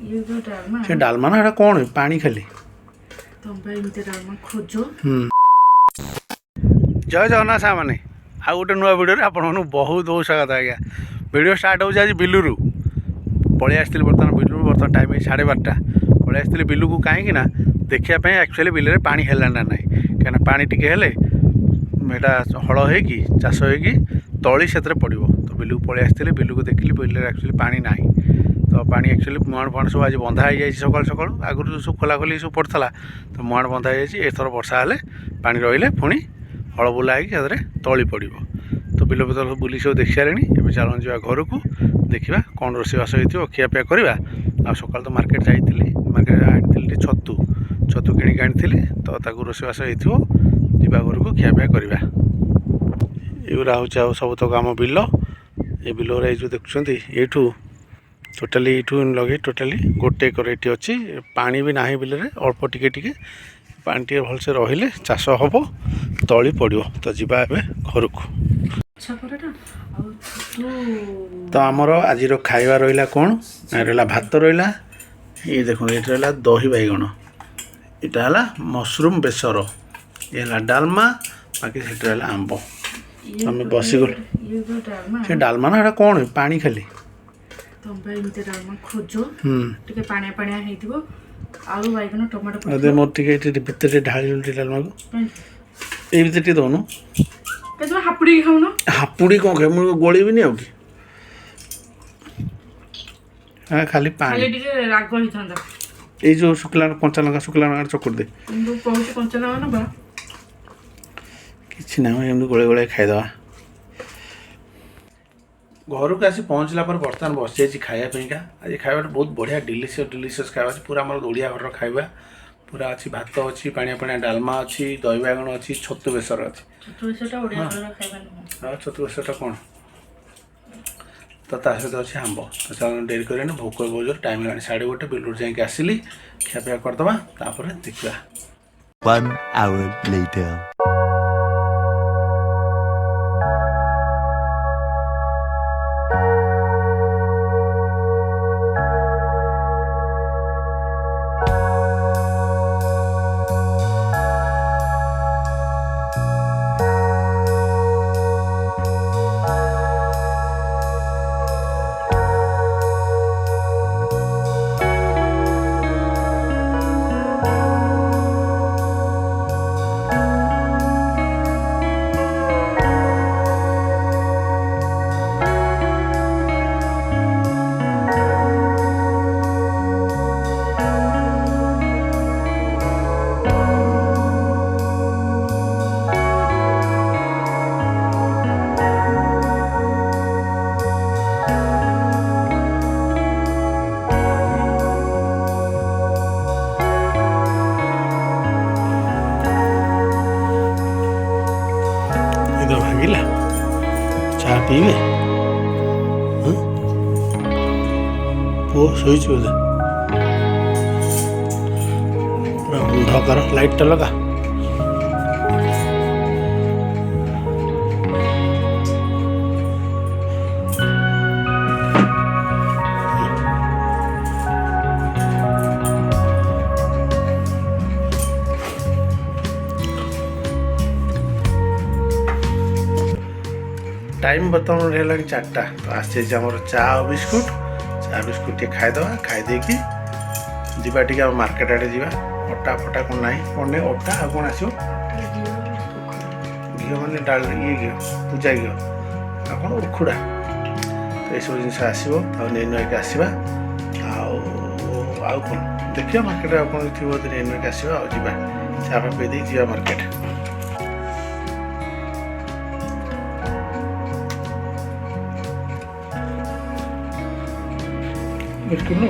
ସେ ଡାଲମା ନା ଏଟା କ'ଣ ପାଣି ଖାଲି। ଜୟ ଜଗନ୍ନାଥ ସାଙ୍ଗମାନେ, ଆଉ ଗୋଟେ ନୂଆ ଭିଡ଼ିଓରେ ଆପଣମାନଙ୍କୁ ବହୁତ ବହୁତ ସ୍ୱାଗତ ଆଜ୍ଞା। ଭିଡ଼ିଓ ଷ୍ଟାର୍ଟ ହେଉଛି ଆଜି ବିଲୁରୁ। ପଳେଇ ଆସିଥିଲି ବର୍ତ୍ତମାନ ଟାଇମ୍ 12:30। ପଳେଇ ଆସିଥିଲି ବିଲୁକୁ କାହିଁକି ନା ଦେଖିବା ପାଇଁ ଆକ୍ଚୁଆଲି ବିଲରେ ପାଣି ହେଲା ନା ନାହିଁ। କାହିଁକିନା ପାଣି ଟିକେ ହେଲେ ଏଇଟା ହଳ ହେଇକି ଚାଷ ହେଇକି ତଳି ସେଥିରେ ପଡ଼ିବ। ତ ବିଲୁକୁ ପଳେଇ ଆସିଥିଲି, ବିଲୁକୁ ଦେଖିଲି ବିଲରେ ଆକ୍ଚୁଆଲି ପାଣି ନାହିଁ। ତ ପାଣି ଆକ୍ଚୁଆଲି ମୁହାଣ ଫୁହାଣ ସବୁ ଆଜି ବନ୍ଧା ହେଇଯାଇଛି ସକାଳୁ। ଆଗରୁ ସବୁ ଖୋଲାଖୋଲି ସବୁ ପଡ଼ିଥିଲା, ତ ମୁହାଣ ବନ୍ଧା ହେଇଯାଇଛି। ଏଥର ବର୍ଷା ହେଲେ ପାଣି ରହିଲେ ପୁଣି ହଳ ବୁଲା ହେଇକି ସେଥିରେ ତଳି ପଡ଼ିବ। ତ ବିଲ ଭିତରେ ସବୁ ବୁଲି ସବୁ ଦେଖି ସାରିଲେଣି। ଏବେ ଚାଲନ୍ତୁ ଯିବା ଘରକୁ, ଦେଖିବା କ'ଣ ରୋଷେଇବାସ ହେଇଥିବ, ଖିଆପିଆ କରିବା। ଆଉ ସକାଳୁ ତ ମାର୍କେଟ ଯାଇଥିଲି, ମାର୍କେଟ ଆଣିଥିଲି ଟିକେ ଛତୁ କିଣିକି ଆଣିଥିଲି। ତ ତାକୁ ରୋଷେଇବାସ ହେଇଥିବ, ଯିବା ଘରକୁ ଖିଆପିଆ କରିବା। ଏଗୁଡ଼ା ହେଉଛି ଆଉ ସବୁତକ ଆମ ବିଲ। ଏ ବିଲରେ ଏଇ ଯେଉଁ ଦେଖୁଛନ୍ତି ଏଇଠୁ ଲଗେଇ ଟୋଟାଲି ଗୋଟେ ଏକର ଏଠି ଅଛି। ପାଣି ବି ନାହିଁ ବିଲରେ, ଅଳ୍ପ ଟିକେ ପାଣି ଟିକେ ଭଲସେ ରହିଲେ ଚାଷ ହେବ, ତଳି ପଡ଼ିବ। ତ ଯିବା ଏବେ ଘରକୁ। ତ ଆମର ଆଜିର ଖାଇବା ରହିଲା କ'ଣ? ରହିଲା ଭାତ ରହିଲା, ଇଏ ଦେଖନ୍ତୁ ଏଠି ରହିଲା ଦହି ବାଇଗଣ, ଏଇଟା ହେଲା ମସରୁମ୍ ବେସର, ଇଏ ହେଲା ଡାଲମା, ବାକି ସେଠି ରହିଲା ଆମ୍ବ। ଆମେ ବସିଗଲୁ। ସେ ଡାଲମା ନା ଏଟା କ'ଣ ପାଣି ଖାଲି। ମୋର ଟିକେ ଏଠି ଭିତରେ ଢାଳି ଡାଲମାକୁ ଏଇ ଭିତରେ ଟିକେ ଦେଉନୁ। ହାପୁଡ଼ି କ'ଣ ଖାଇ ମୁଁ ଗୋଳିବିନି ଆଉ କି ଖାଲି ପାଣି। ଏଇ ଯେଉଁ ଶୁଖିଲା କଞ୍ଚା ଲଙ୍କା ଚକୁଡ଼ି ଦେ। କିଛି ନାହିଁ, ଏମିତି ଗୋଳେଇ ଖାଇଦେବା। ଘରକୁ ଆସି ପହଞ୍ଚିଲା ପରେ ବର୍ତ୍ତମାନ ବସିଯାଇଛି ଖାଇବା ପାଇଁକା। ଆଜି ଖାଇବାଟା ବହୁତ ବଢ଼ିଆ ଡେଲିସିୟସ୍ ଖାଇବା ଅଛି। ପୁରା ଆମର ଓଡ଼ିଆ ଘରର ଖାଇବା ପୁରା ଅଛି। ଭାତ ଅଛି, ପାଣିଆ ଡାଲମା ଅଛି, ଦହି ବାଇଗଣ ଅଛି, ଛତୁ ବେସର ଅଛି। ଛତୁ ବେସରଟା କ'ଣ? ତ ତା ସହିତ ଅଛି ଆମ୍ବ। ତ ଚାଲ ଡେରି କରିବାନି, ଭୋକ ବହୁତ ଜୋର, ଟାଇମ୍ ହେଲାଣି 1:30। ବିଲରୁ ଯାଇକି ଆସିଲି, ଖିଆପିଆ କରିଦେବା, ତାପରେ ଦେଖିବା। 1 hour later. ଭାଙ୍ଗିଲା ଚା ପିଇବେ? ପୁଅ ଶୋଇଛି ବୋଧେ? ପୁରା ଅନ୍ଧକାର, ଲାଇଟ୍ଟା ଲଗା। ଟାଇମ୍ ବର୍ତ୍ତମାନ ହେଲାଣି 4ଟା। ତ ଆସିଯାଇଛି ଆମର ଚା ଆଉ ବିସ୍କୁଟ୍ ଟିକେ ଖାଇଦେବା। ଖାଇଦେଇକି ଯିବା ଟିକେ ଆଉ ମାର୍କେଟ ଆଡ଼େ ଯିବା। ଅଟା ଫଟା କ'ଣ ନାହିଁ, କ'ଣ ନାହିଁ, ଅଟା ଆଉ କ'ଣ ଆସିବ? ଘିଅ ମାନେ ଇଏ ଘିଅ, ପୂଜା ଘିଅ, ଆଉ କ'ଣ ଉଖୁଡ଼ା, ତ ଏସବୁ ଜିନିଷ ଆସିବ। ତାକୁ ନେଇ ନୁଆକି ଆସିବା। ଆଉ କ'ଣ ଦେଖିବା ମାର୍କେଟରେ, ଆଉ କ'ଣ ଥିବ ଯଦି ନେଇ ନୁଆକି ଆସିବା। ଆଉ ଯିବା ଚା ଫା ପିଇ ଦେଇକି ଯିବା ମାର୍କେଟ। बिल्कुल